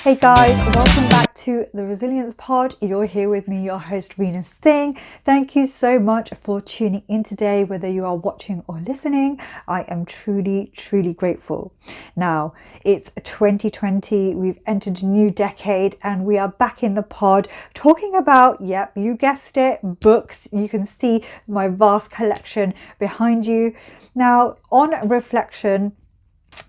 Hey guys, welcome back to the Resilience Pod. You're here with me, your host Rena Singh. Thank you so much for tuning in today, whether you are watching or listening. I am truly grateful. Now, it's 2020, we've entered a new decade and we are back in the pod talking about, yep, you guessed it, books. You can see my vast collection behind you. Now, on reflection,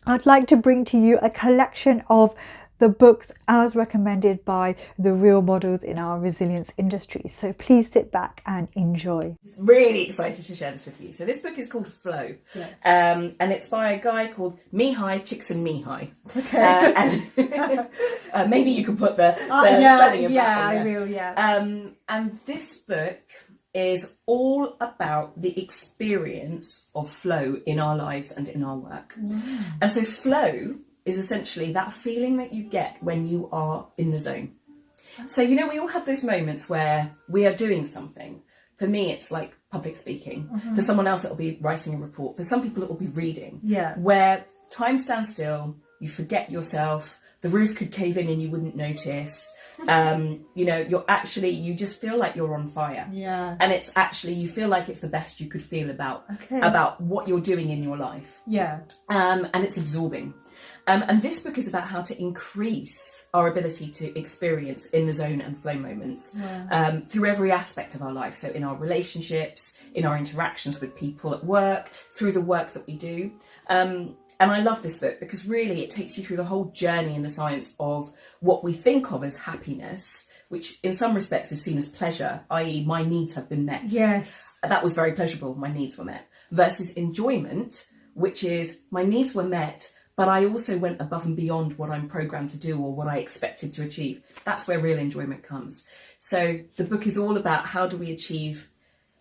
I'd like to bring to you a collection of the books as recommended by the real models in our resilience industry. So please sit back and enjoy. Really excited to share this with you. So this book is called Flow, and it's by a guy called Mihaly Csikszentmihalyi. Okay. And maybe you can put the spelling of that on there. I will. And this book is all about the experience of flow in our lives and in our work. And so flow is essentially that feeling that you get when you are in the zone. So, you know, we all have those moments where we are doing something. For me, it's like public speaking. For someone else, it'll be writing a report. For some people, it will be reading. Where time stands still, you forget yourself, the roof could cave in and you wouldn't notice. You know, you just feel like you're on fire. And it's actually, you feel like it's the best you could feel about what you're doing in your life. And it's absorbing. And this book is about how to increase our ability to experience in the zone and flow moments through every aspect of our life. So in our relationships, in our interactions with people at work, through the work that we do. And I love this book because really it takes you through the whole journey in the science of what we think of as happiness, which in some respects is seen as pleasure, i.e. my needs have been met. That was very pleasurable, my needs were met. Versus enjoyment, which is my needs were met, but I also went above and beyond what I'm programmed to do or what I expected to achieve. That's where real enjoyment comes. So the book is all about how do we achieve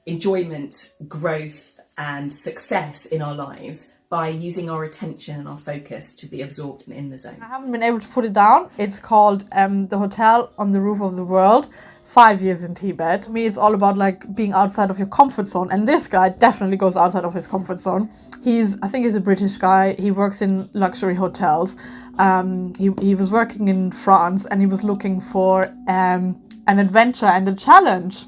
enjoyment, growth and success in our lives by using our attention and our focus to be absorbed and in the zone. I haven't been able to put it down. It's called The Hotel on the Roof of the World, 5 years in Tibet. To me, it's all about like being outside of your comfort zone. And this guy definitely goes outside of his comfort zone. I think he's a British guy. He works in luxury hotels. He was working in France and he was looking for an adventure and a challenge.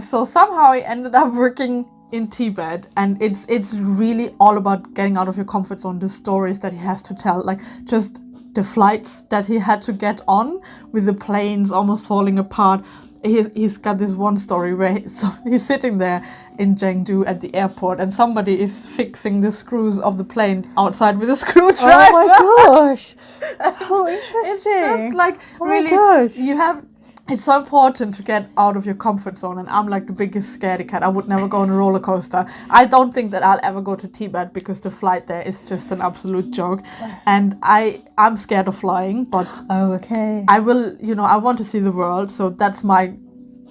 So somehow he ended up working in Tibet, and it's really all about getting out of your comfort zone, the stories that he has to tell, like just the flights that he had to get on with the planes almost falling apart. He's got this one story where he's sitting there in Chengdu at the airport and somebody is fixing the screws of the plane outside with a screwdriver. Oh my gosh. How interesting. It's just like, really, it's so important to get out of your comfort zone, and I'm like the biggest scaredy cat. I would never go on a roller coaster. I don't think that I'll ever go to Tibet because the flight there is just an absolute joke, and I'm scared of flying, but I will, I want to see the world, so that's my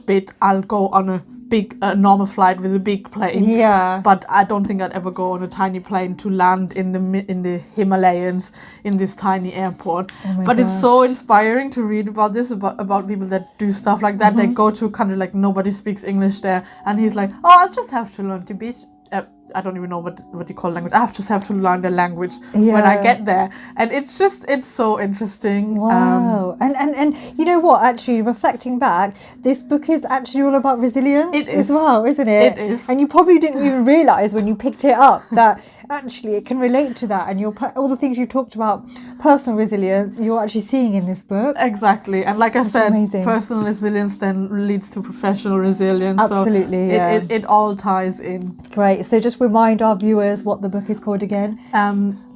bit. I'll go on a big normal flight with a big plane, but I don't think I'd ever go on a tiny plane to land in the Himalayas in this tiny airport. But it's so inspiring to read about this, about people that do stuff like that. They go to a country like nobody speaks English there, and he's like, oh, I'll just have to learn Tibetan. I don't even know what you call language. I just have to learn the language when I get there. And it's so interesting. Wow. And you know what, actually, reflecting back, this book is actually all about resilience as well, isn't it? It is. And you probably didn't even realise when you picked it up that actually it can relate to that. And all the things you talked about, personal resilience, you're actually seeing in this book. Exactly. And like I said, amazing. Personal resilience then leads to professional resilience. Absolutely, so it all ties in. Great. So just remind our viewers what the book is called again.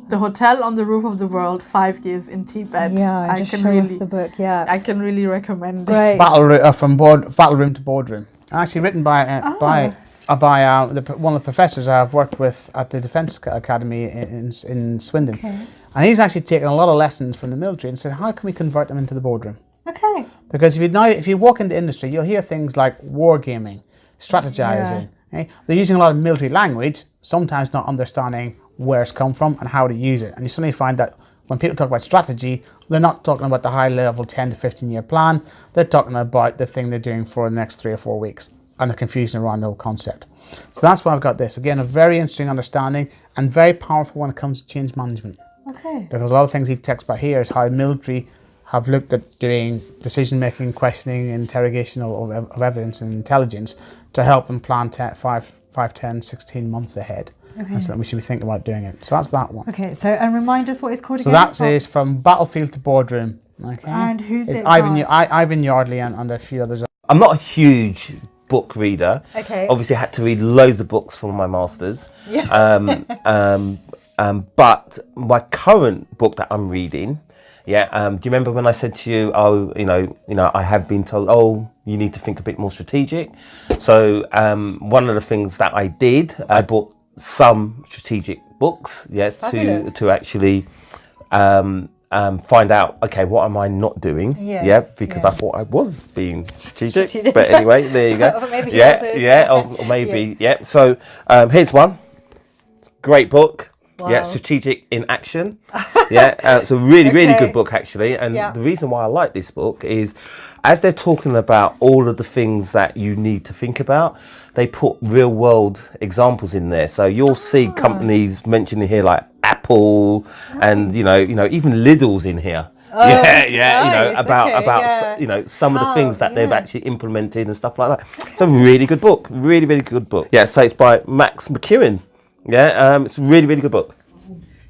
The Hotel on the Roof of the World, 5 years in Tibet. Just show us the book. I can really recommend it. Battle Room to Boardroom. Actually written by one of the professors I've worked with at the Defence Academy in Swindon. And he's actually taken a lot of lessons from the military and said, how can we convert them into the boardroom? Because if you walk into industry, you'll hear things like wargaming, strategizing. They're using a lot of military language, sometimes not understanding where it's come from and how to use it. And you suddenly find that when people talk about strategy, they're not talking about the high level 10 to 15 year plan. They're talking about the thing they're doing for the next 3 or 4 weeks and the confusion around the whole concept. So that's why I've got this. Again, a very interesting understanding and very powerful when it comes to change management. Because a lot of things he talks about here is how military have looked at doing decision-making, questioning, interrogation of evidence and intelligence to help them plan 5, 10, 16 months ahead. Okay. And so we should be thinking about doing it. So that's that one. Okay, so and remind us what it's called again. So that is From Battlefield to Boardroom. Okay. And who's it's it Ivan Yardley and a few others. I'm not a huge book reader. Okay. Obviously, I had to read loads of books for my masters. Yeah. But my current book that I'm reading, do you remember when I said to you, I have been told, you need to think a bit more strategic. So one of the things that I did, I bought some strategic books, to actually find out, okay, what am I not doing? Because I thought I was being strategic. But anyway, there you go. Or maybe. So here's one. Great book. Wow. Strategic in Action. It's a really good book actually. And the reason why I like this book is, as they're talking about all of the things that you need to think about, they put real world examples in there. So you'll see companies mentioned here like Apple and even Lidl's in here. About some of the things that they've actually implemented and stuff like that. It's a really good book. Really good book. So it's by Max McEwen. It's a really good book.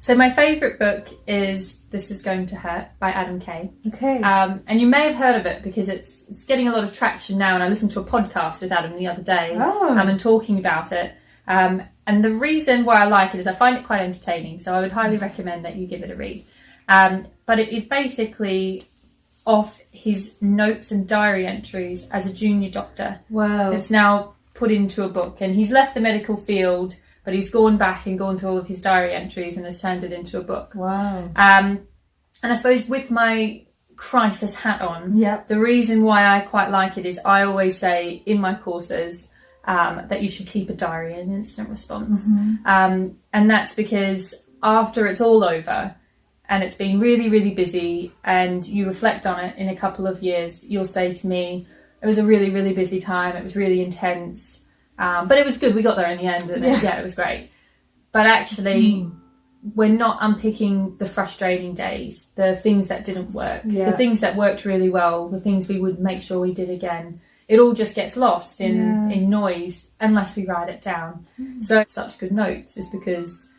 So my favourite book is This Is Going to Hurt by Adam Kay. Okay. And you may have heard of it because it's getting a lot of traction now, and I listened to a podcast with Adam the other day and talking about it. And the reason why I like it is I find it quite entertaining, so I would highly recommend that you give it a read. But it is basically off his notes and diary entries as a junior doctor. Wow. It's now put into a book, and he's left the medical field, but he's gone back and gone through all of his diary entries and has turned it into a book. Wow. And I suppose with my crisis hat on, the reason why I quite like it is I always say in my courses that you should keep a diary in instant response. And that's because after it's all over and it's been really busy and you reflect on it in a couple of years, you'll say to me, it was a really busy time, it was really intense. But it was good. We got there in the end, and it was great. But actually, we're not unpicking the frustrating days, the things that didn't work, the things that worked really well, the things we would make sure we did again. It all just gets lost in noise unless we write it down. So such good notes is because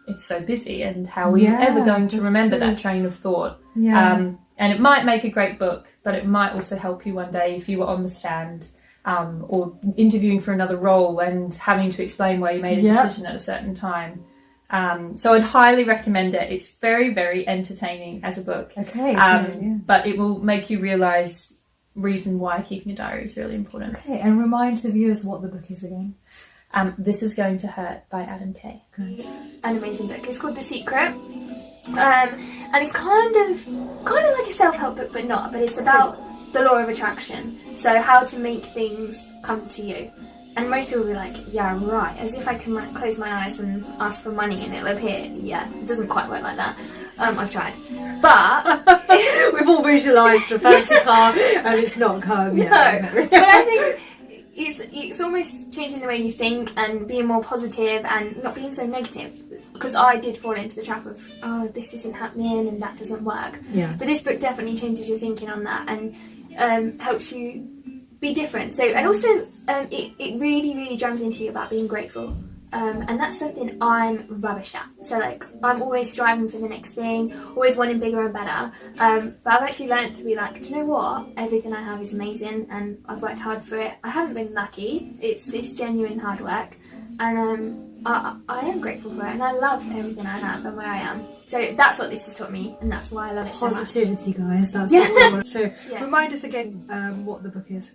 it's so busy, and how are we ever going to remember that train of thought? And it might make a great book, but it might also help you one day if you were on the stand. Or interviewing for another role and having to explain why you made a decision at a certain time. So I'd highly recommend it. It's very entertaining as a book. Okay. But it will make you realise reason why keeping a diary is really important. Okay, and remind the viewers what the book is again. This Is Going to Hurt by Adam Kay. Great. An amazing book. It's called The Secret. And it's kind of like a self-help book, but not. But it's about the law of attraction. So how to make things come to you. And most people will be like, yeah, right. As if I can like close my eyes and ask for money and it'll appear. Yeah, it doesn't quite work like that. I've tried. But we've all visualised the fancy car and it's not come yet. No. But I think it's almost changing the way you think and being more positive and not being so negative. Because I did fall into the trap of, oh, this isn't happening and that doesn't work. Yeah. But this book definitely changes your thinking on that and helps you be different. So, and also it really drums into you about being grateful. And that's something I'm rubbish at. So like, I'm always striving for the next thing, always wanting bigger and better. But I've actually learned to be like, do you know what? Everything I have is amazing and I've worked hard for it. I haven't been lucky. It's genuine hard work. And I am grateful for it and I love everything I have and where I am. So that's what this has taught me and that's why I love it so much. Positivity, guys. That's what we want. So remind us again what the book is.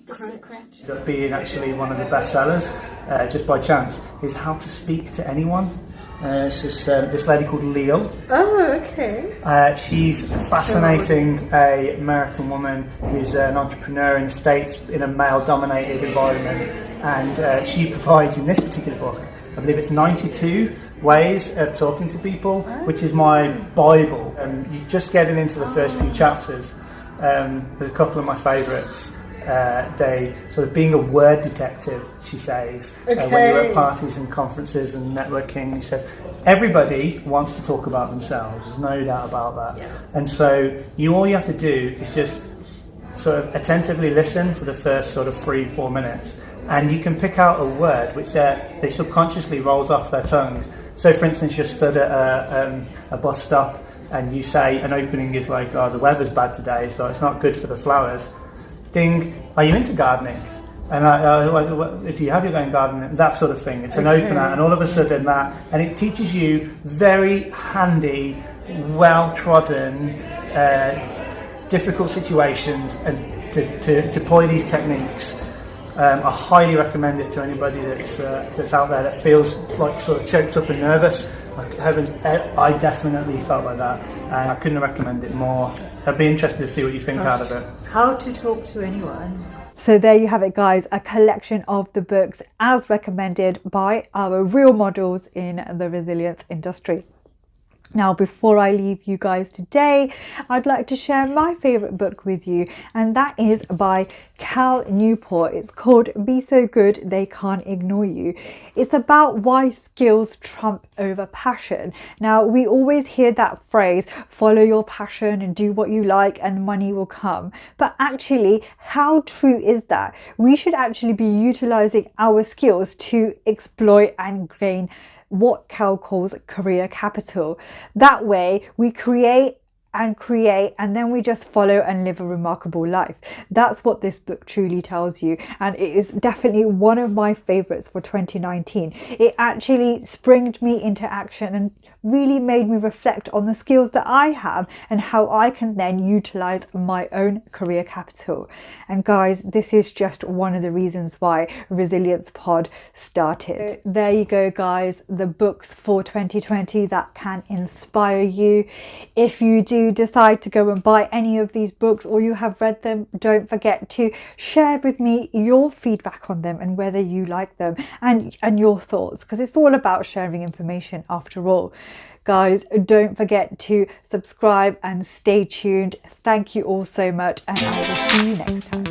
The Secret. Being actually one of the bestsellers, just by chance, is How to Speak to Anyone. It's this lady called Leo. Oh, okay. She's a fascinating American woman who's an entrepreneur in the States in a male-dominated environment. And she provides, in this particular book, I believe it's 92 ways of talking to people, which is my Bible. You just getting into the first few chapters. There's a couple of my favourites. They sort of being a word detective, she says, when you're at parties and conferences and networking. She says, everybody wants to talk about themselves. There's no doubt about that. And so all you have to do is just sort of attentively listen for the first sort of 3-4 minutes, and you can pick out a word which they subconsciously rolls off their tongue. So for instance, you're stood at a bus stop and you say an opening is like, oh, the weather's bad today, so it's not good for the flowers. Ding, are you into gardening? And do you have your own garden? That sort of thing. It's an opener, and all of a sudden and it teaches you very handy, well-trodden, difficult situations, and to deploy these techniques. I highly recommend it to anybody that's out there that feels like sort of choked up and nervous. I definitely felt like that, and I couldn't recommend it more. I'd be interested to see what you think out of it. How to talk to anyone. So there you have it, guys, a collection of the books as recommended by our real models in the resilience industry. Now, before I leave you guys today, I'd like to share my favourite book with you, and that is by Cal Newport. It's called Be So Good They Can't Ignore You. It's about why skills trump over passion. Now, we always hear that phrase, follow your passion and do what you like and money will come. But actually, how true is that? We should actually be utilising our skills to exploit and gain what Cal calls career capital. That way we create and then we just follow and live a remarkable life. That's what this book truly tells you, and it is definitely one of my favorites for 2019. It actually springed me into action and really made me reflect on the skills that I have and how I can then utilize my own career capital. And guys, this is just one of the reasons why Resilience Pod started. So there you go, guys, the books for 2020 that can inspire you. If you do decide to go and buy any of these books or you have read them, don't forget to share with me your feedback on them and whether you like them and your thoughts, because it's all about sharing information after all. Guys, don't forget to subscribe and stay tuned. Thank you all so much, and I will see you next time.